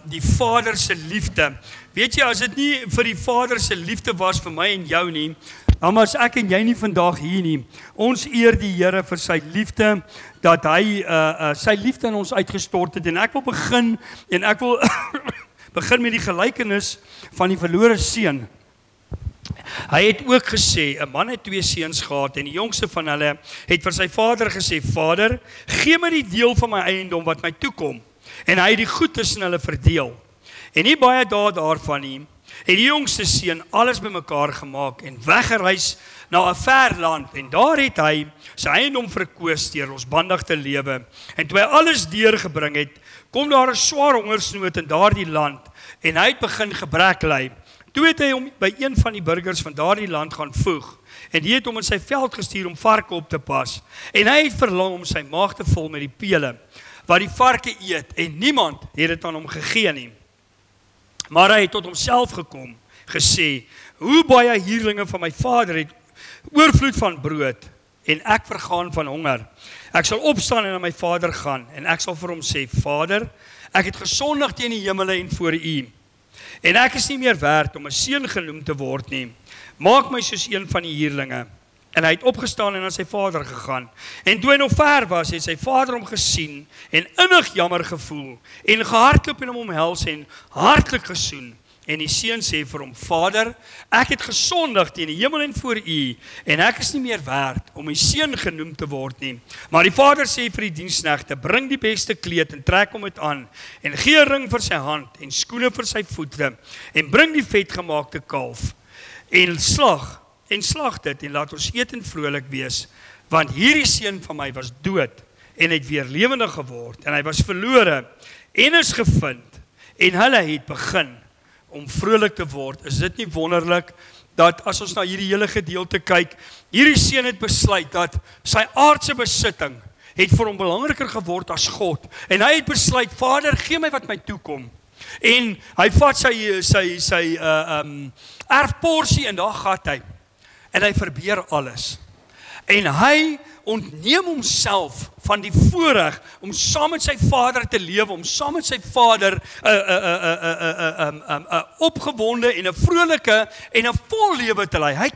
die Vader se liefde. Weet jy, as dit nie vir die Vader se liefde was vir my en jou nie, dan was ek en jy nie vandag hier nie. Ons eer die Here vir sy liefde, dat hy sy liefde in ons uitgestort het. En ek wil begin met die gelykenis van die verlore seun. Hy het ook gesê, 'n man het 2 seuns gehad en die jongste van hulle het vir sy vader gesê, Vader, gee my die deel van my eiendom wat my toekom. En hy het die goed tussen hulle verdeel. En nie baie dae daarvan nie, het die jongste seun alles bymekaar gemaak en weggereis na 'n ver land. En daar het hy sy eiendom verkoos deur losbandig te lewe. En toe hy alles deurgebring het, kom daar 'n swaar hongersnood in daardie land en hy het begin gebrek ly. Toe het hy hom by een van die burgers van daardie land gaan voeg en die het hom in sy veld gestuur om varke op te pas. En hy het verlang om sy maag te vul met die pele wat die varke eet en niemand het dit aan hom gegee nie. Maar hy het tot homself gekom, gesê, hoe baie huurlinge van my vader het oorvloed van brood en ek vergaan van honger. Ek sal opstaan en na my vader gaan en ek sal vir hom sê, Vader, ek het gesondig teen die hemele en voor U. En ek is nie meer werd om 'n seun genoem te word nie. Maak my soos een van die huurlinge. En hy het opgestaan en na sy vader gegaan. En toe hy nog ver was, het sy vader hom gesien en innig jammer gevoel en gehardloop en hom omhels en hartlik gesoen. En die seun sê vir hom, Vader, ek het gesondig teen die hemel en voor U en ek is nie meer werd om 'n seun genoem te word nie. Maar die vader sê vir die diensknegte, bring die beste kleed en trek hom dit aan en gee 'n ring vir sy hand en skoene vir sy voete en bring die vetgemaakte kalf en slag dit en laat ons eet en vrolik wees, want hierdie seun van my was dood en het weer lewendig geword en hy was verlore en is gevind en hulle het begin om vrolik te word. Is dit nie wonderlik dat as ons na hierdie hele gedeelte kyk, hierdie seun het besluit dat sy aardse besitting het vir hom belangriker geword as God en hy het besluit, Vader, gee my wat my toekom. En hy vat sy erfporsie en daar gaan hy. En hy verbeer alles. En hy ontneem homself van die voorreg om saam met sy vader te lewe, om saam met sy vader opgewonde en 'n vrolike en 'n vol lewe te lei. Hy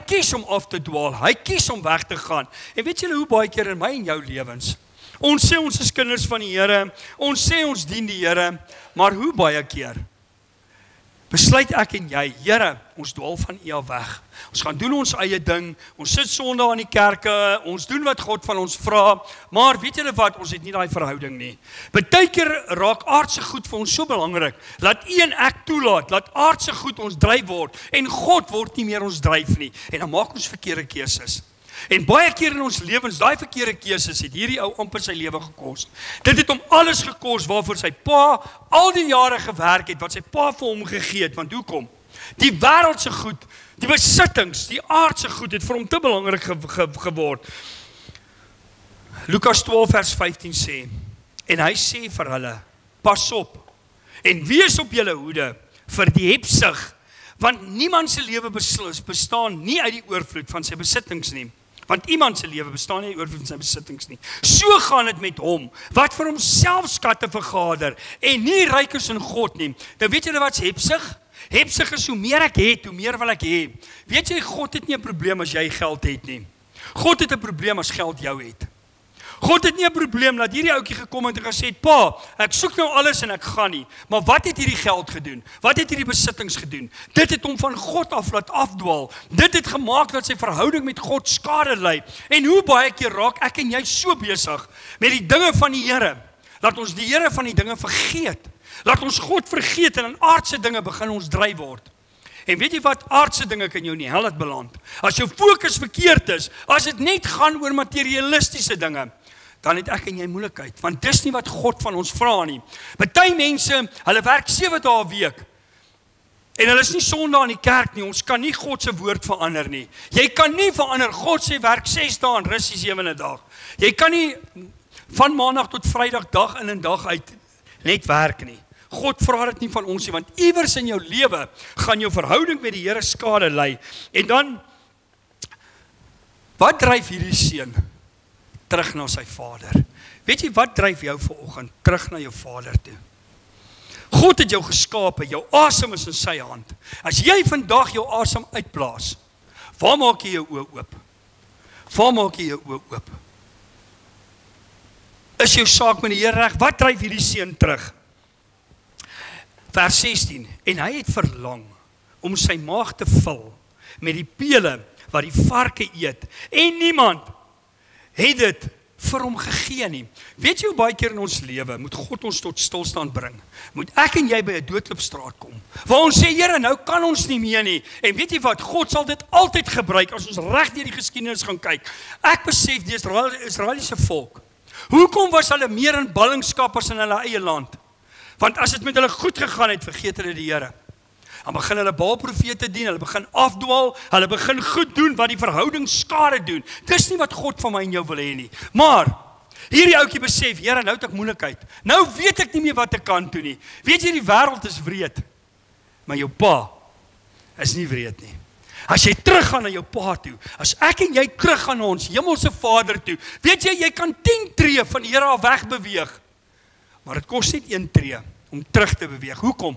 kies om af te dwaal. Hy kies om weg te gaan. En weet julle hoe baie keer in my en jou lewens? Ons sê ons is kinders van die Here, ons sê ons dien die Here, maar hoe baie keer besluit ek en jy, Here, ons dwaal van U af weg. Ons gaan doen ons eie ding, ons sit Sondag in die kerke, ons doen wat God van ons vra, maar weet julle wat, ons het nie daai verhouding nie. Partykeer raak aardse goed vir ons so belangrik, laat U en ek toelaat, laat aardse goed ons dryf word, en God word nie meer ons dryf nie, en dan maak ons verkeerde keuses. En baie keer in ons lewens, daai verkeerde keuses het hierdie ou amper sy lewe gekos. Dit het hom alles gekos waarvoor sy pa al die jare gewerk het, wat sy pa vir hom gegee het, want hoekom? Die wêreldse goed, die besittings, die aardse goed het vir hom te belangrik geword. Lukas 12 vers 15 sê, en hy sê vir hulle, pas op, en wees op julle hoede vir die hebsug, want niemand se lewe bestaan nie uit die oorvloed van sy besittings nie. Want iemand se lewe bestaan nie uit die oorvloed van sy besittings nie. So gaan dit met hom, wat vir homself skatte vergader, en nie ryk is in God nie. Nou weet julle wat is hebsug? Hebsug is hoe meer ek het, hoe meer wil ek hê. Weet jy, God het nie 'n probleem as jy geld het nie. God het 'n probleem as geld jou het. God het nie 'n probleem dat hierdie ouetjie gekom het en gesê, pa, ek soek nou alles en ek gaan nie. Maar wat het hierdie geld gedoen? Wat het hierdie besittings gedoen? Dit het hom van God af laat afdwaal. Dit het gemaak dat sy verhouding met God skade ly. En hoe baie keer raak ek en jy so besig met die dinge van die Here, dat ons die Here van die dinge vergeet. Laat ons God vergeet en aan aardse dinge begin ons dryf word. En weet jy wat, aardse dinge kan jou in die hel laat beland. As jou fokus verkeerd is, as dit net gaan oor materialistiese dinge, dan het ek en jy moeilikheid, want dis nie wat God van ons vra nie. Party mense, hulle werk 7 dae 'n week, en hulle is nie Sondag in die kerk nie, ons kan nie God se woord verander nie. Jy kan nie verander, God sê werk 6 dae en rus die 7de dag. Jy kan nie van Maandag tot Vrydag dag in en dag uit net werk nie. God vra dit nie van ons nie, want iewers in jou lewe gaan jou verhouding met die Here skade ly. En dan, wat dryf hierdie seun terug na sy vader? Weet jy wat dryf jou vanoggend terug na jou vader toe? God het jou geskape, jou asem is in sy hand. As jy vandag jou asem uitblaas, waar maak jy jou oë oop? Waar maak jy jou oë oop? Is jou saak met die Here reg? Wat dryf hierdie seun terug? Vers 16, en hy het verlang om sy maag te vul met die pele wat die varke eet, en niemand het dit vir hom gegee nie. Weet jy hoe baie keer in ons lewe moet God ons tot stilstand bring? Moet ek en jy by 'n doodloopstraat kom, waar ons sê, Here, nou kan ons nie meer nie. En weet jy wat, God sal dit altyd gebruik, as ons reg deur die geskiedenis gaan kyk. Ek besef die Israeliese volk, hoekom was hulle meer in ballingskap as in hulle eie land? Want as dit met hulle goed gegaan het, vergeet hulle die Here. Dan begin hulle Baal-profete dien, hulle begin afdwaal, hulle begin goed doen wat die verhouding skade doen. Dis nie wat God van my en jou wil hê nie. Maar hierdie ouetjie besef, Here, nou het ek moeilikheid. Nou weet ek nie meer wat ek kan doen nie. Weet jy, die wêreld is wreed, maar jou pa is nie wreed nie. As jy teruggaan na jou pa toe, as ek en jy teruggaan na ons hemelse Vader toe, weet jy, jy kan 10 tree van die Here af weg beweeg, maar dit kos net 1 tree om terug te beweeg. Hoekom?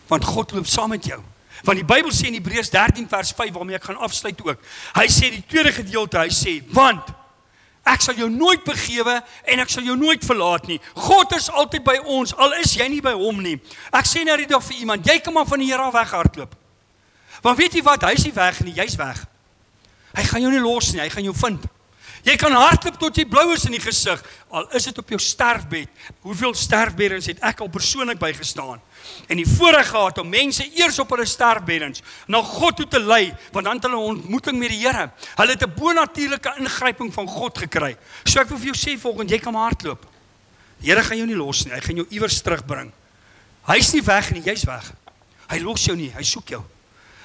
Want God loop saam met jou. Want die Bybel sê in Hebreërs 13 vers 5, waarmee ek gaan afsluit ook, hy sê die tweede gedeelte, hy sê, want ek sal jou nooit begewe en ek sal jou nooit verlaat nie. God is altyd by ons, al is jy nie by hom nie. Ek sê nou die dag vir iemand, jy kan maar van die Here af weghardloop. Want weet jy wat, hy is nie weg nie, jy's weg. Hy gaan jou nie los nie, hy gaan jou vind. Jy kan hardloop tot jy blou is in die gesig, al is dit op jou sterfbed. Hoeveel sterfbeddens het ek al persoonlik bygestaan? En die voorreg gehad om mense eers op hulle sterfbeddens na God toe te lei, want dan het hulle 'n ontmoeting met die Here. Hulle het 'n bonatuurlike ingryping van God gekry. So ek wil vir jou sê volgende, jy kan maar hardloop. Die Here gaan jou nie los nie, hy gaan jou iewers terugbring. Hy's nie weg nie, jy's weg. Hy los jou nie, hy soek jou.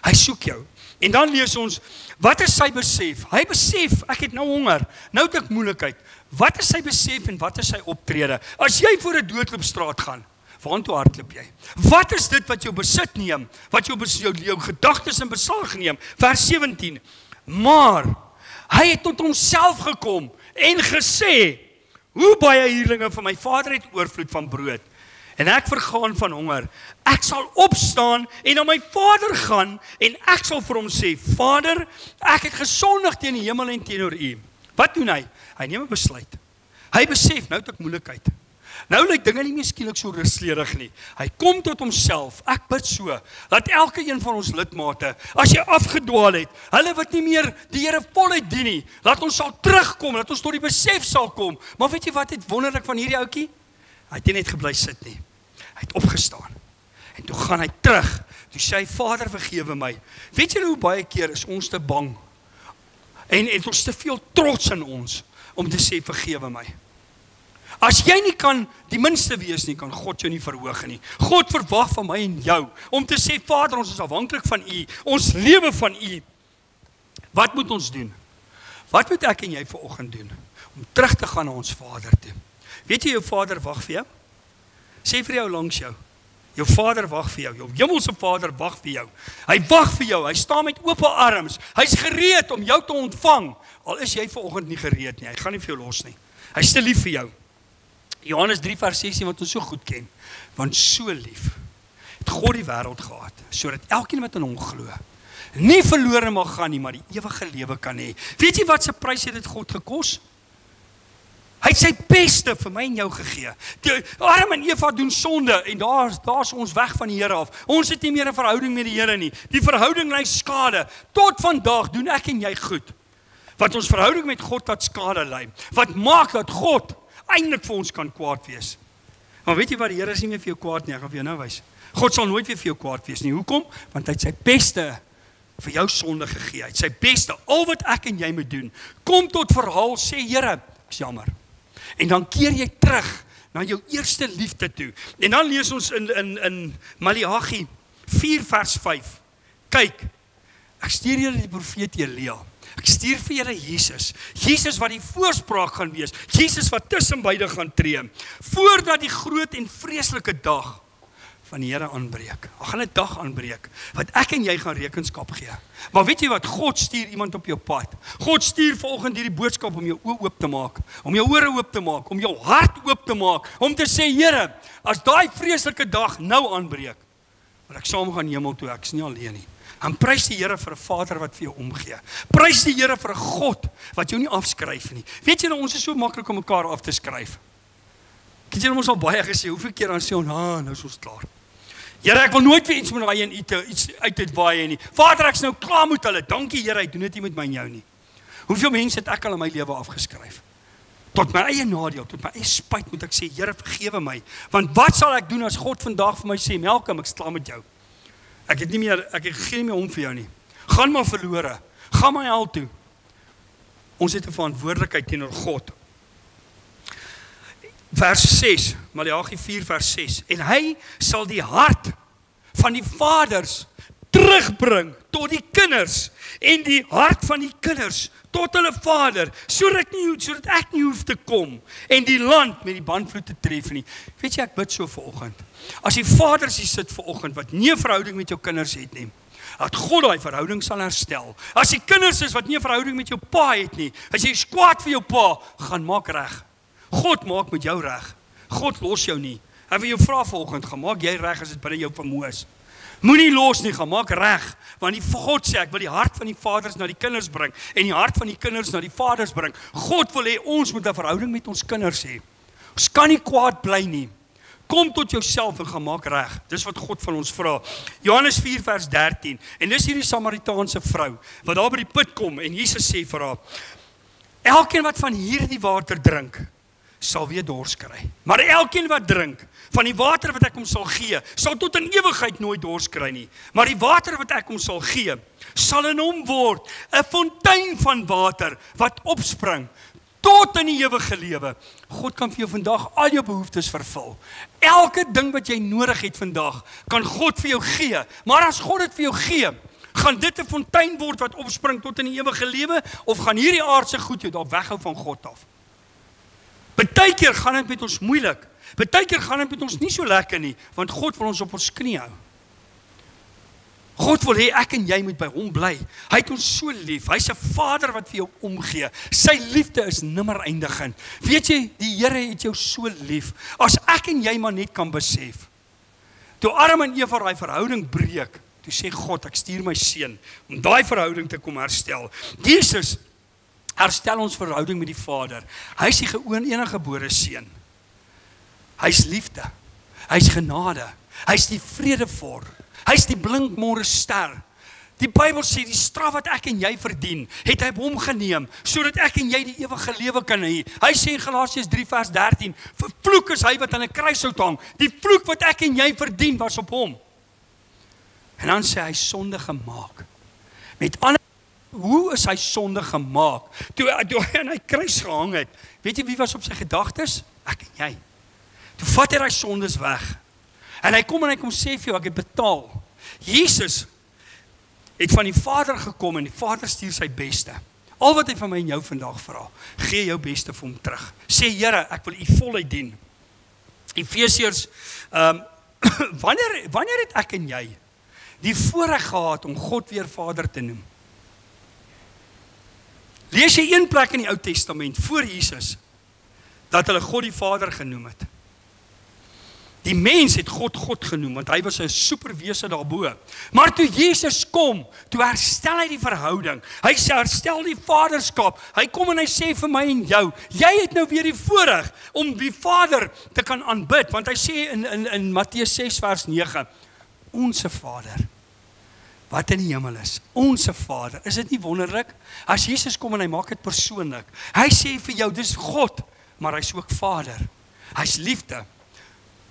Hy soek jou. En dan lees ons, wat is sy besef? Hy besef, ek het nou honger, nou het ek moeilikheid. Wat is sy besef en wat is sy optrede? As jy voor 'n doodloopstraat gaan, waartoe hardloop jy? Wat is dit wat jou besit neem? Wat jou gedagtes in beslag neem? Vers 17. Maar hy het tot homself gekom en gesê, hoe baie huurlinge van my vader het oorvloed van brood, en ek vergaan van honger. Ek sal opstaan en na my vader gaan, en ek sal vir hom sê, Vader, ek het gesondig teen die hemel en teenoor u. Wat doen hy? Hy neem 'n besluit. Hy besef, nou het ek moeilikheid. Nou lyk dinge nie meer skielik so rustig nie. Hy kom tot homself. Ek bid so, dat elke een van ons lidmate, as jy afgedwaal het, hulle wat nie meer die Here voluit dien nie, laat ons sal terugkom, dat ons tot die besef sal kom. Maar weet jy wat het wonderlik van hierdie ouetjie? Hy het nie net gebly sit nie. Hy het opgestaan. En toe gaan hy terug. Toe sê hy, Vader, vergewe my. Weet julle hoe baie keer is ons te bang? En het ons te veel trots in ons om te sê, vergewe my. As jy nie kan die minste wees nie, kan God jou nie verhoog nie. God verwag van my en jou om te sê, Vader, ons is afhanklik van u. Ons lewe van u. Wat moet ons doen? Wat moet ek en jy vanoggend doen? Om terug te gaan na ons Vader toe. Weet jy, jou Vader wag vir jou? Sê vir jou langs jou. Jou Vader wag vir jou. Jou hemelse Vader wag vir jou. Hy wag vir jou. Hy staan met oop arms. Hy's gereed om jou te ontvang. Al is jy vanoggend nie gereed nie. Hy gaan nie vir jou los nie. Hy's te lief vir jou. Johannes 3 vers 16 wat ons so goed ken. Want so lief het God die wêreld gehad, sodat elkeen wat in hom glo nie verlore mag gaan nie, maar die ewige lewe kan hê. Weet jy wat se prys het dit God gekos? Hy het sy beste vir my en jou gegee. Adam en Eva doen sonde en daar's ons weg van die Here af. Ons het nie meer 'n verhouding met die Here nie. Die verhouding ly skade. Tot vandag doen ek en jy goed. Wat ons verhouding met God tot skade lei. Wat maak dat God eintlik vir ons kan kwaad wees. Maar weet jy wat, die Here is nie meer vir jou kwaad nie, ek gaan vir jou nou wys. God sal nooit weer vir jou kwaad wees nie. Hoekom? Want hy het sy beste vir jou sonde gegee. Hy het sy beste, al wat ek en jy moet doen. Kom tot verhaal, sê Here, ek's jammer. En dan keer jy terug na jou eerste liefde toe. En dan lees ons in Maleagi 4 vers 5. Kyk, ek stuur julle die profeet Elia. Ek stuur vir julle Jesus. Jesus wat die voorspraak gaan wees. Jesus wat tussen beide gaan tree. Voordat die groot en vreeslike dag van die Here aanbreek. Daar gaan 'n dag aanbreek wat ek en jy gaan rekenskap gee. Maar weet jy wat? God stuur iemand op jou pad. God stuur vanoggend hierdie boodskap om jou oë oop te maak, om jou ore oop te maak, om jou hart oop te maak, om te sê, Here, as daai vreeslike dag nou aanbreek, wil ek saam gaan hemel toe, ek is nie alleen nie. En prys die Here vir 'n Vader wat vir jou omgee. Prys die Here vir 'n God wat jou nie afskryf nie. Weet jy nou, ons is so maklik om mekaar af te skryf. Ek het ons al baie gesê, hoeveel keer dan sê ons, nou is ons klaar. Here, ek wil nooit weer iets met daai en iets uit waai nie. Vader, ek's nou klaar met hulle. Dankie Here, ek doen dit nie met my en jou nie. Hoeveel mense het ek al in my lewe afgeskryf? Tot my eie nadeel, tot my eie spyt moet ek sê, Here, vergewe my. Want wat sal ek doen as God vandag vir my sê, Malcolm, ek's klaar met jou. Ek gee nie meer om vir jou nie. Gaan maar verlore. Gaan maar hel toe. Ons het 'n verantwoordelikheid teenoor God. Vers 6, Maleagi 4 vers 6. En hy sal die hart van die vaders terugbring tot die kinders en die hart van die kinders tot hulle vader, sodat ek nie hoef te kom en die land met die bandvloed te tref nie. Weet jy, ek bid so vanoggend. As die vaders hier sit vanoggend wat nie 'n verhouding met jou kinders het nie, dat God daai verhouding sal herstel. As die kinders is wat nie 'n verhouding met jou pa het nie, as jy is kwaad vir jou pa, gaan maak reg. God maak met jou reg. God los jou nie. Hy wil jou vra vanoggend, gaan maak jy reg as dit binne jou vermoë is. Moenie los nie, gaan maak reg, want die God sê, ek wil die hart van die vaders na die kinders bring, en die hart van die kinders na die vaders bring. God wil hê ons moet 'n verhouding met ons kinders hê. Ons kan nie kwaad bly nie. Kom tot jouself en gaan maak reg. Dis wat God van ons vra. Johannes 4 vers 13, en dis hierdie Samaritaanse vrou, wat daar by die put kom, en Jesus sê vir haar, elkeen wat van hierdie water drink, sal weer dors kry. Maar elkeen wat drink van die water wat ek hom sal gee, sal tot in ewigheid nooit dors kry nie. Maar die water wat ek hom sal gee, sal in hom word 'n fontein van water wat opspring tot in die ewige lewe. God kan vir jou vandag al jou behoeftes vervul. Elke ding wat jy nodig het vandag, kan God vir jou gee. Maar as God dit vir jou gee, gaan dit 'n fontein word wat opspring tot in die ewige lewe, of gaan hierdie aardse goed jou daar weghou van God af? Partykeer gaan dit met ons moeilik. Partykeer gaan dit met ons nie so lekker nie, want God wil ons op ons knie hou. God wil hê ek en jy moet by hom bly. Hy het ons so lief. Hy's 'n Vader wat vir jou omgee. Sy liefde is nimmer eindigend. Weet jy, die Here het jou so lief. As ek en jy maar net kan besef. Toe Adam en Eva daai verhouding breek, toe sê God, ek stuur my seun om daai verhouding te kom herstel. Jesus herstel ons verhouding met die Vader. Hy's die eniggebore seun. Hy's liefde. Hy's genade. Hy's die vredevor. Hy's die blinkmôre ster. Die Bybel sê die straf wat ek en jy verdien, het hy op hom geneem, sodat ek en jy die ewige lewe kan hê. Hy sê in Galasiërs 3 vers 13, vervloek is hy wat aan 'n kruishout hang. Die vloek wat ek en jy verdien was op hom. En dan sê hy sonde gemaak. Met ander, hoe is hy sonde gemaak? Toe hy aan hy kruis gehang het, weet jy wie was op sy gedagtes? Ek en jy. Toe vat hy daai sondes weg. En hy kom sê vir jou, ek het betaal. Jesus het van die Vader gekom en die Vader stuur sy beste. Al wat hy van my en jou vandag vra, gee jou beste vir hom terug. Sê Here, ek wil u voluit dien. Efesiërs, wanneer het ek en jy die voorreg gehad om God weer Vader te noem? Lees jy een plek in die Ou Testament voor Jesus dat hulle God die Vader genoem het. Die mens het God genoem, want hy was 'n superwese daarbo. Maar toe Jesus kom, toe herstel hy die verhouding. Hy herstel die vaderskap. Hy kom en hy sê vir my en jou, jy het nou weer die voorreg om die Vader te kan aanbid. Want hy sê in Matteus 6 vers 9, Onse Vader, wat in die hemel is, Onse Vader. Is dit nie wonderlik? As Jesus kom en hy maak dit persoonlik. Hy sê vir jou, dis God, maar hy's ook Vader. Hy's liefde.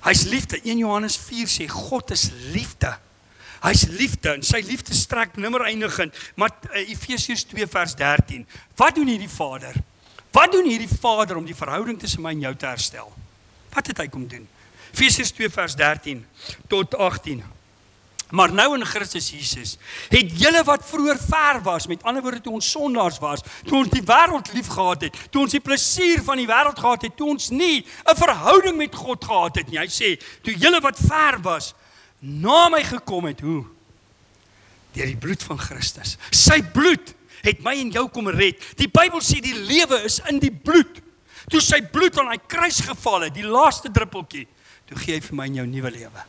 Hy's liefde. 1 Johannes 4 sê, God is liefde. Hy's liefde, en sy liefde strek nimmer eindigend. Maar Efesiërs 2 vers 13, wat doen hierdie Vader? Wat doen hierdie Vader om die verhouding tussen my en jou te herstel? Wat het hy kom doen? Efesiërs 2 vers 13 tot 18. Maar nou in Christus Jesus, het julle wat vroeër ver was, met ander woorde toe ons sondaars was, toe ons die wêreld lief gehad het, toe ons die plesier van die wêreld gehad het, toe ons nie 'n verhouding met God gehad het nie. Hy sê, toe julle wat ver was, na my gekom het, hoe? Deur die bloed van Christus. Sy bloed het my en jou kom red. Die Bybel sê die lewe is in die bloed. Toe sy bloed aan hy kruis geval het, die laaste druppeltjie, toe gee hy vir my en jou nuwe lewe.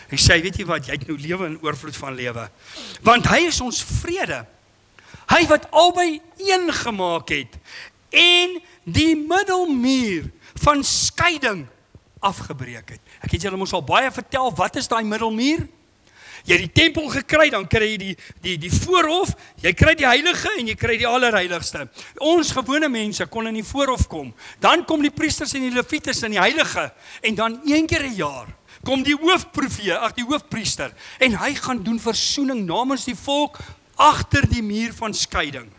Hy sê, weet jy wat, jy het nou lewe in oorvloed van lewe. Want hy is ons vrede. Hy wat albei een gemaak het en die middelmuur van skeiding afgebreek het. Ek het julle mos al baie vertel, wat is daai middelmuur? Jy het die tempel gekry, dan kry jy die voorhof, jy kry die heilige en jy kry die allerheiligste. Ons gewone mense kon in die voorhof kom. Dan kom die priesters en die levites in die heilige en dan een keer 'n jaar kom die hoofpriester en hy gaan doen versoening namens die volk agter die muur van skeiding.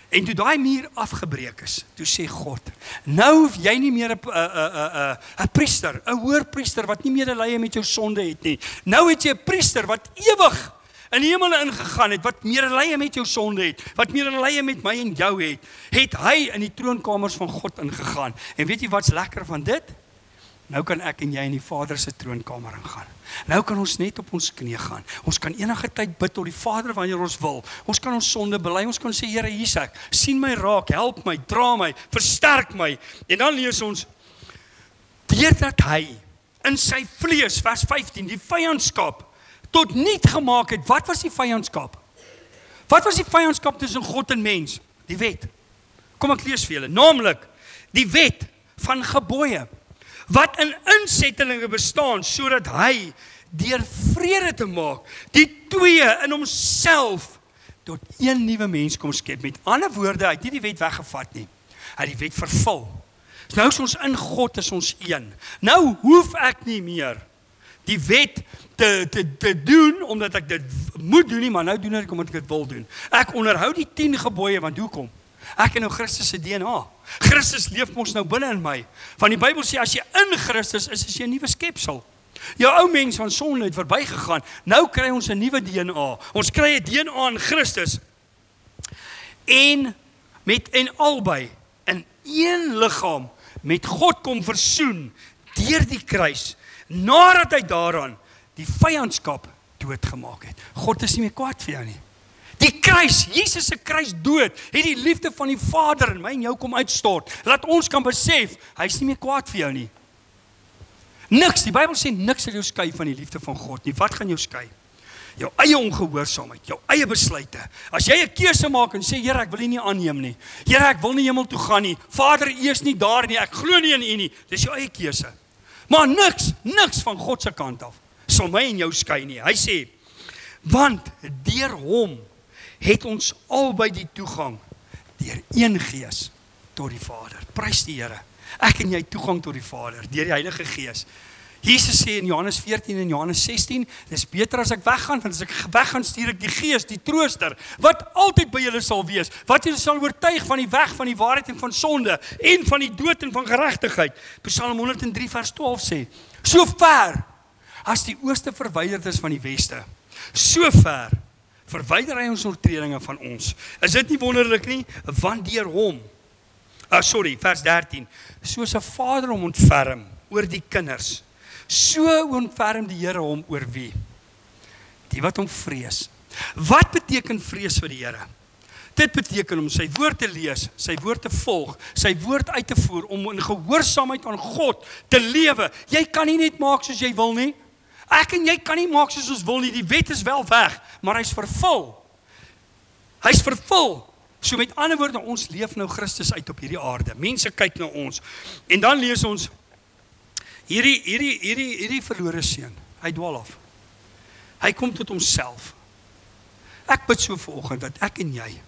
En toe daai muur afgebreek is, toe sê God, nou hoef jy nie meer 'n priester, 'n hoërpriester wat nie medelee met jou sonde het nie. Nou het jy 'n priester wat ewig in die hemel ingegaan het, wat medelee met jou sonde het, wat medelee met my en jou het hy in die troonkamers van God ingegaan. En weet jy wat's lekker van dit? Nou kan ek en jy in die Vader se troonkamer ingaan. Nou kan ons net op ons knie gaan. Ons kan enige tyd bid tot die Vader wanneer ons wil. Ons kan ons sonde bely. Ons kan sê, Here, hier's ek. Sien my raak, help my, dra my, versterk my. En dan lees ons, deurdat hy in sy vlees, vers 15, die vyandskap tot niet gemaak het. Wat was die vyandskap? Wat was die vyandskap tussen God en mens? Die wet. Kom ek lees vir julle. Naamlik, die wet van gebooie. Wat in insettelinge bestaan, sodat hy deur vrede te maak, die twee in homself tot een nuwe mens kom skep. Met ander woorde, hy het nie die wet weggevat nie. Hy het die wet vervul. Nou is ons in God, is ons een. Nou hoef ek nie meer die wet te doen, omdat ek dit moet doen nie, maar nou doen ek omdat ek dit wil doen. Ek onderhou die 10 gebooie, want hoekom? Ek het nou Christus se DNA. Christus leef mos nou binne in my. Want die Bybel sê, as jy in Christus is jy 'n nuwe skepsel. Jou ou mens van sonde het verbygegaan. Nou kry ons 'n nuwe DNA. Ons kry 'n DNA in Christus. En albei in een liggaam met God kom versoen deur die kruis, nadat hy daaraan die vyandskap doodgemaak het. God is nie meer kwaad vir jou nie. Die kruis, Jesus se kruis dood, het die liefde van die Vader in my en jou kom uitstort. Laat ons kan besef, hy is nie meer kwaad vir jou nie. Niks, die Bybel sê niks sal jou skei van die liefde van God nie. Wat gaan jou skei? Jou eie ongehoorsaamheid, jou eie besluite. As jy 'n keuse maak en sê, Here, ek wil U nie aanneem nie. Here, ek wil nie hemel toe gaan nie. Vader, U is nie daar nie. Ek glo nie in U nie. Dis jou eie keuse. Maar niks van God se kant af sal my en jou skei nie. Hy sê, want deur hom het ons albei die toegang deur een Gees tot die Vader. Prys die Here. Ek en jy toegang tot die Vader deur die Heilige Gees. Jesus sê in Johannes 14 en Johannes 16, dis beter as ek weggaan, want as ek weggaan stuur ek die Gees, die trooster, wat altyd by julle sal wees, wat julle sal oortuig van die weg, van die waarheid en van sonde, en van die dood en van geregtigheid. Psalm 103 vers 12 sê, so ver as die ooste verwyderd is van die weste, so ver verwyder hy ons oortredinge van ons. Is dit nie wonderlik nie? Want deur hom, vers 13, soos 'n vader hom ontferm oor die kinders, so ontferm die Here hom oor wie? Die wat hom vrees. Wat beteken vrees vir die Here? Dit beteken om sy woord te lees, sy woord te volg, sy woord uit te voer, om in gehoorsaamheid aan God te lewe. Jy kan nie net maak soos jy wil nie. Ek en jy kan nie maak soos ons wil nie, die wet is wel weg, maar hy's vervul. Hy's vervul. So met ander woorde, ons leef nou Christus uit op hierdie aarde. Mense kyk na ons. En dan lees ons, hierdie verlore seun, hy dwaal af. Hy kom tot homself. Ek bid so vanoggend dat ek en jy,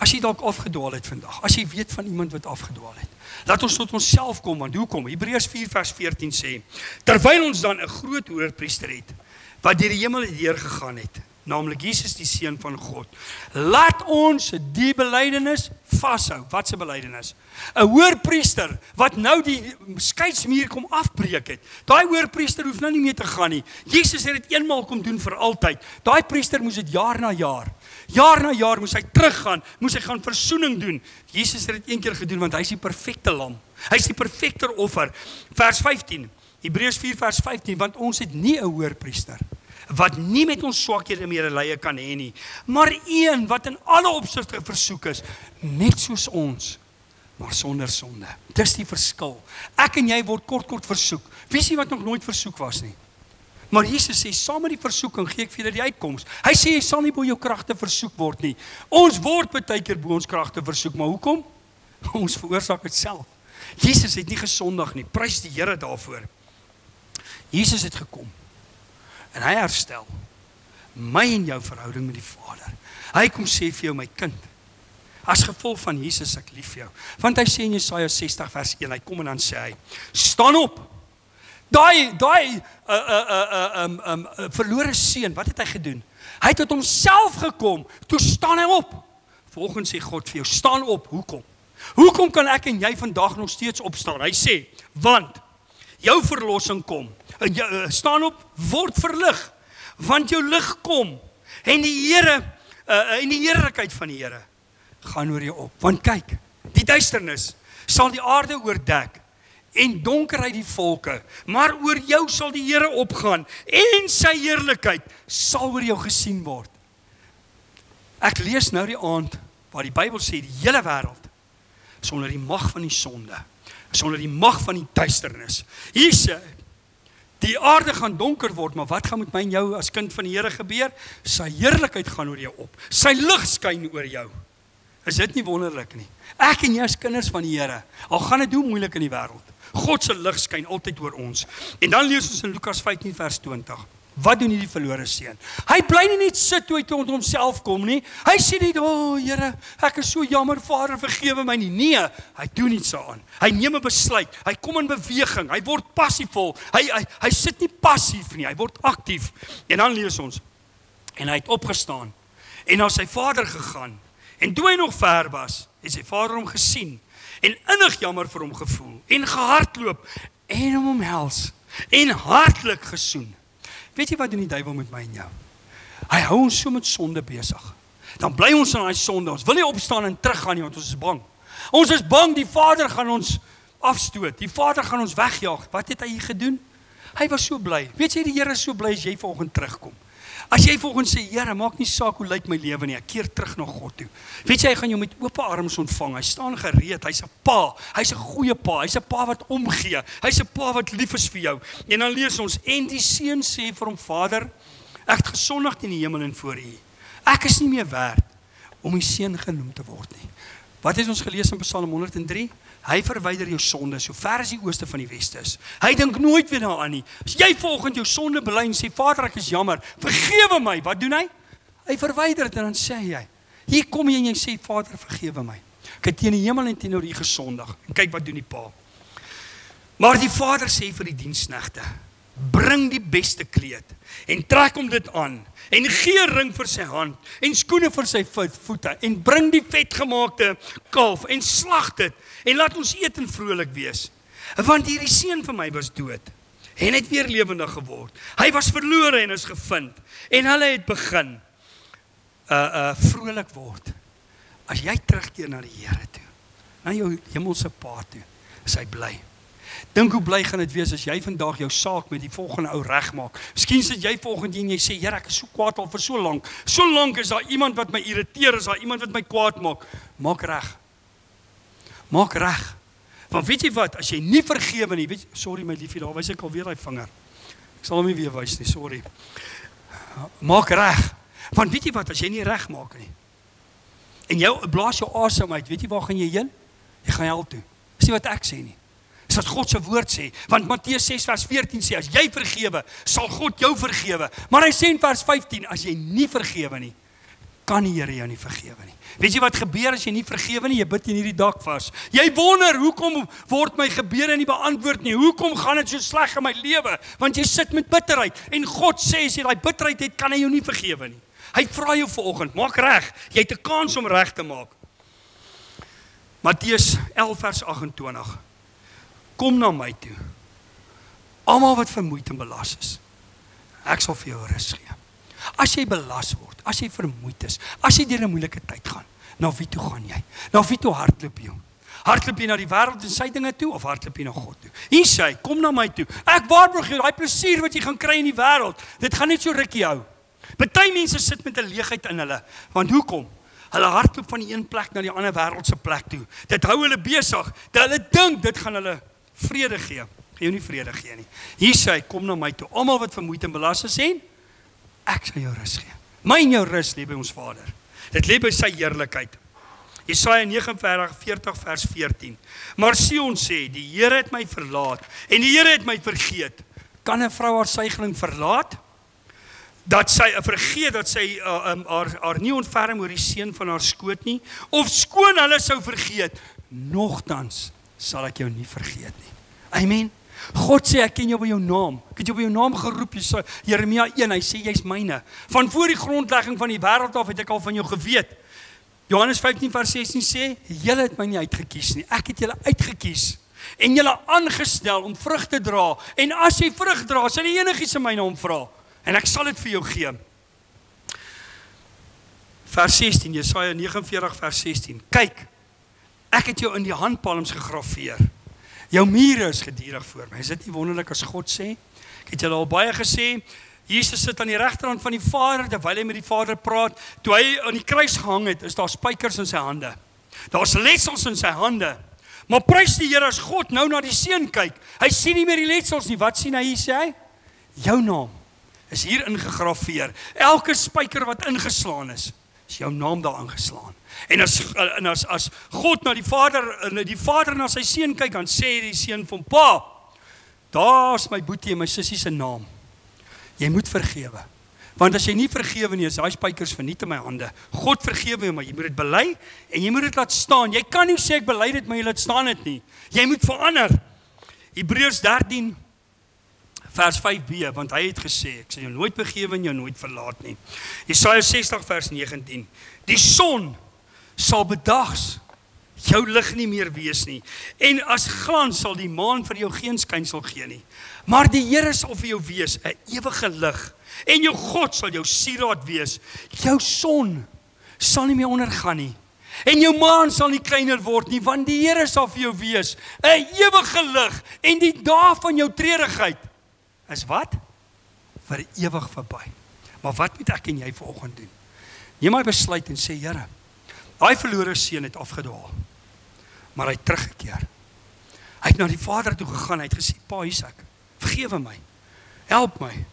as jy dalk afgedwaal het vandag, as jy weet van iemand wat afgedwaal het, laat ons tot onsself kom, want hoekom? Hebreërs 4 vers 14 sê, terwyl ons dan 'n groot hoërpriester het, wat deur die hemel deurgegaan het, naamlik Jesus die Seun van God, laat ons die belydenis vashou. Wat se belydenis? 'n Hoërpriester wat nou die skeidsmuur kom afbreek het. Daai hoërpriester hoef nou nie meer te gaan nie. Jesus het dit eenmaal kom doen vir altyd. Daai priester moes dit jaar na jaar moes hy teruggaan, moes hy gaan versoening doen. Jesus het dit een keer gedoen, want hy is die perfekte lam. Hy is die perfekte offer. Vers 15. Hebreërs 4 vers 15, want ons het nie 'n hoërpriester wat nie met ons swakhede medelee kan hê nie, maar een wat in alle opsigte versoek is, net soos ons, maar sonder sonde. Dis die verskil. Ek en jy word kort versoek. Wie sien wat nog nooit versoek was nie? Maar Jesus sê, saam met die versoeking gee ek vir julle die uitkoms. Hy sê, jy sal nie bo jou kragte versoek word nie. Ons word baie keer bo ons kragte versoek, maar hoekom? Ons veroorsaak dit self. Jesus het nie gesondig nie, prys die Here daarvoor. Jesus het gekom, en hy herstel my en jou verhouding met die Vader. Hy kom sê vir jou, my kind, as gevolg van Jesus, ek lief jou. Want hy sê in Jesaja 60 vers 1, hy kom en dan sê hy, staan op. Daai verlore seun, wat het hy gedoen? Hy het tot homself gekom, toe staan hy op. Volgens sê God vir jou, staan op, hoekom? Hoekom kan ek en jy vandag nog steeds opstaan? Hy sê, want jou verlossing kom. Staan op, word verlig, want jou lig kom. En die Here, en die heerlikheid van die Here gaan oor jou op. Want kyk, die duisternis sal die aarde oordek en donkerheid die volke, maar oor jou sal die Here opgaan en sy heerlikheid sal oor jou gesien word. Ek lees nou die aand waar die Bybel sê die hele wêreld is onder die mag van die sonde, is onder die mag van die duisternis. Hier sê, die aarde gaan donker word, maar wat gaan met my en jou as kind van die Here gebeur? Sy heerlikheid gaan oor jou op. Sy lig skyn oor jou. Is dit nie wonderlik nie? Ek en jy as kinders van die Here, al gaan dit hoe moeilik in die wêreld, God se lig skyn altyd oor ons. En dan lees ons in Lukas 15 vers 20. Wat doen hierdie verlore seun? Hy bly nie net sit toe hy tot homself kom nie. Hy sê nie, Here, ek is so jammer, Vader, vergewe my nie. Nee, hy doen iets daaraan. Hy neem 'n besluit. Hy kom in beweging. Hy word passievol. Hy sit nie passief nie, hy word aktief. En dan lees ons, en hy het opgestaan en na sy vader gegaan. En toe hy nog ver was, het sy vader hom gesien en innig jammer vir hom gevoel en gehardloop en hom omhels en hartlik gesoen. Weet jy wat doen die duiwel met my en jou? Hy hou ons so met sonde besig. Dan bly ons in daai sonde. Ons wil nie opstaan en teruggaan nie, want ons is bang. Ons is bang die Vader gaan ons afstoot. Die Vader gaan ons wegjaag. Wat het hy hier gedoen? Hy was so bly. Weet jy, die Here is so bly as jy vanoggend terugkom. As jy volgens sê, Here, maak nie saak hoe lyk my lewe nie, ek keer terug na God toe. Weet jy, hy gaan jou met oop arms ontvang. Hy staan gereed, hy's 'n pa, hy's 'n goeie pa, hy's 'n pa wat omgee, hy's 'n pa wat lief is vir jou. En dan lees ons, en die seun sê vir hom, Vader, ek het gesondig in die hemel en voor U. Ek is nie meer werd om U seun genoem te word nie. Wat het ons gelees in Psalm 103? Hy verwyder jou sonde so ver as die ooste van die weste is. Hy dink nooit weer daaraan nie. As jy volgens jou sonde bely en sê, Vader, ek is jammer, vergewe my, wat doen hy? Hy verwyder dit en dan sê hy, hier kom jy en jy sê, Vader, vergewe my. Ek het teen die hemel en teenoor U gesondig. En kyk wat doen die pa. Maar die vader sê vir die diensknegte, bring die beste kleed en trek hom dit aan en gee 'n ring vir sy hand en skoene vir sy voete en bring die vetgemaakte kalf en slag dit en laat ons eet en vrolik wees. Want hierdie seun van my was dood en het weer lewendig geword. Hy was verlore en is gevind en hulle het begin vrolik word. As jy terugkeer na die Here toe, na jou hemelse Pa toe, is hy bly. Dink hoe bly gaan dit wees as jy vandag jou saak met die volgende ou regmaak. Miskien sit jy volgende en jy sê, Here, ek is so kwaad al vir so lank. So lank is daar iemand wat my irriteer, is daar iemand wat my kwaad maak. Maak reg. Maak reg. Want weet jy wat, as jy nie vergewe nie, sorry my liefie, daar wys ek alweer daai vinger. Ek sal hom nie weer wys nie, sorry. Maak reg. Want weet jy wat, as jy nie reg maak nie, en jy blaas jou asem uit, weet jy waar gaan jy heen? Jy gaan hel toe. Dis nie wat ek sê nie. Dis wat God se woord sê, want Matteus 6 vers 14 sê, as jy vergewe, sal God jou vergewe. Maar hy sê in vers 15, as jy nie vergewe nie, kan die Here jou nie vergewe nie. Weet jy wat gebeur as jy nie vergewe nie? Jy bid in hierdie dak vas. Jy wonder, hoekom word my gebede nie beantwoord nie? Hoekom gaan dit so sleg in my lewe? Want jy sit met bitterheid, en God sê, as jy daai bitterheid het, kan hy jou nie vergewe nie. Hy vra jou vanoggend, maak reg, jy het 'n kans om reg te maak. Matteus 11 vers 28. Kom na my toe, almal wat vermoeid en belas is. Ek sal vir jou rus gee. As jy belas word, as jy vermoeid is, as jy deur 'n moeilike tyd gaan, na wie toe gaan jy? Na wie toe hardloop jy? Hardloop jy na die wêreld en sy dinge toe of hardloop jy na God toe? Hier sê hy, kom na my toe. Ek waarborg jou, daai plesier wat jy gaan kry in die wêreld, dit gaan net so rukkie hou. Party mense sit met 'n leegheid in hulle, want hoekom? Hulle hardloop van die een plek na die ander wêreldse plek toe. Dit hou hulle besig. Hulle dink dit gaan hulle vrede gee. Gee jou nie vrede gee nie. Hier sê hy, kom na my toe. Almal wat vermoeid en belas is en ek sal jou rus gee. My en jou rus lê by ons Vader. Dit lê by sy heerlikheid. Jesaja 49 vers 14. Maar Sion sê, die Here het my verlaat en die Here het my vergeet. Kan 'n vrou haar suigeling verlaat? Dat sy vergeet dat sy haar nie ontferm oor die seun van haar skoot nie, of skoon hulle sou vergeet, nogtans sal ek jou nie vergeet nie. Amen. God sê ek ken jou by jou naam. Ek het jou by jou naam geroep. Jeremia 1, hy sê jy's myne. Van voor die grondlegging van die wêreld af het ek al van jou geweet. Johannes 15 vers 16 sê, julle het my nie uitgekies nie. Ek het julle uitgekies en julle aangestel om vrug te dra. En as jy vrug dra, sal die enigiets in my naam vra. En ek sal dit vir jou gee. Vers 16, Jesaja 49 vers 16. Kyk, ek het jou in die handpalms gegraveer. Jou mure is gedurig voor my. Is dit nie wonderlik as God sê? Ek het julle al baie gesê, Jesus sit aan die regterhand van die Vader, terwyl hy met die Vader praat. Toe hy aan die kruis gehang het, is daar spykers in sy hande. Daar's letsels in sy hande. Maar prys die Here as God nou na die seun kyk. Hy sien nie meer die letsels nie. Wat sien hy hier, sê hy? Jou naam is hier ingegraveer. Elke spyker wat ingeslaan is jou naam daar ingeslaan. En as God na die Vader na sy seun kyk, dan sê die seun van pa, daar's my boetie en my sussie se naam. Jy moet vergewe. Want as jy nie vergewe nie, is daai spykers verniet in my hande. God vergewe jou, maar jy moet dit bely en jy moet dit laat staan. Jy kan nie sê ek bely dit, maar jy laat staan dit nie. Jy moet verander. Hebreërs 13 vers 5b, want hy het gesê, ek sal jou nooit vergewe en jou nooit verlaat nie. Jesaja 60 vers 19. Die son sal bedags jou lig nie meer wees nie. En as glans sal die maan vir jou geen skynsel gee nie. Maar die Here sal vir jou wees 'n ewige lig. En jou God sal jou sieraad wees. Jou son sal nie meer ondergaan nie. En jou maan sal nie kleiner word nie, want die Here sal vir jou wees 'n ewige lig. En die dae van jou treurigheid is wat? Vir ewig verby. Maar wat moet ek en jy vanoggend doen? Neem my besluit en sê, Here, daai verlore seun het afgedwaal. Maar hy het teruggekeer. Hy het na die Vader toe gegaan, hy het gesê, Pa, hier's ek. Vergewe my. Help my.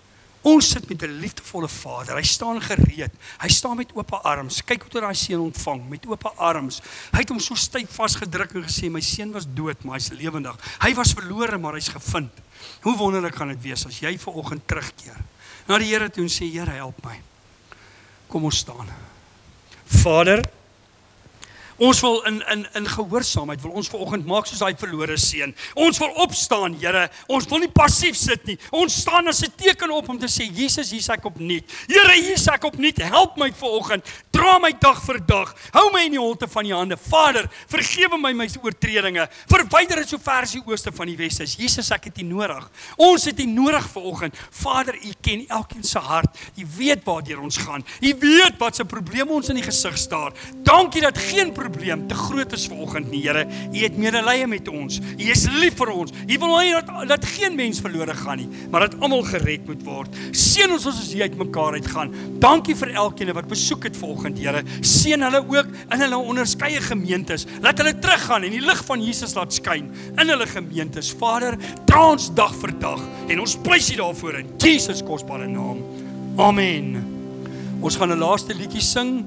Ons sit met 'n liefdevolle Vader. Hy staan gereed. Hy staan met oop arms. Kyk hoe hy daai seun ontvang met oop arms. Hy het hom so styf vasgedruk en gesê, my seun was dood, maar hy's lewendig. Hy was verlore, maar hy's gevind. Hoe wonderlik gaan dit wees as jy vanoggend terugkeer na die Here toe en sê, Here, help my. Kom ons staan. Vader, ons wil in gehoorsaamheid, wil ons vanoggend maak soos hy verlore seun. Ons wil opstaan, Here. Ons wil nie passief sit nie. Ons staan as 'n teken op om te sê, Jesus, hier's ek opnuut. Here, hier's ek opnuut. Help my vanoggend. Dra my dag vir dag. Hou my in die holte van die hande. Vader, vergewe my my oortredinge. Verwyder dit so ver as die ooste van die weste is. Jesus, ek het U nodig. Ons het U nodig vanoggend. Vader, U ken elkeen se hart. U weet waartoe ons gaan. U weet wat se probleme ons in die gesig staar. Dankie dat geen probleem te groot is vanoggend nie, Here. U het medelee met ons. U is lief vir ons. U wil nie dat geen mens verlore gaan nie, maar dat almal gered moet word. Seën ons as jy uitmekaar uitgaan. Dankie vir elkeen wat besoek het vanoggend, Here. Seën hulle ook in hulle onderskeie gemeentes. Laat hulle teruggaan en die lig van Jesus laat skyn in hulle gemeentes. Vader, dra ons dag vir dag en ons prys U daarvoor in Jesus kosbare naam. Amen. Ons gaan 'n laaste liedjie sing.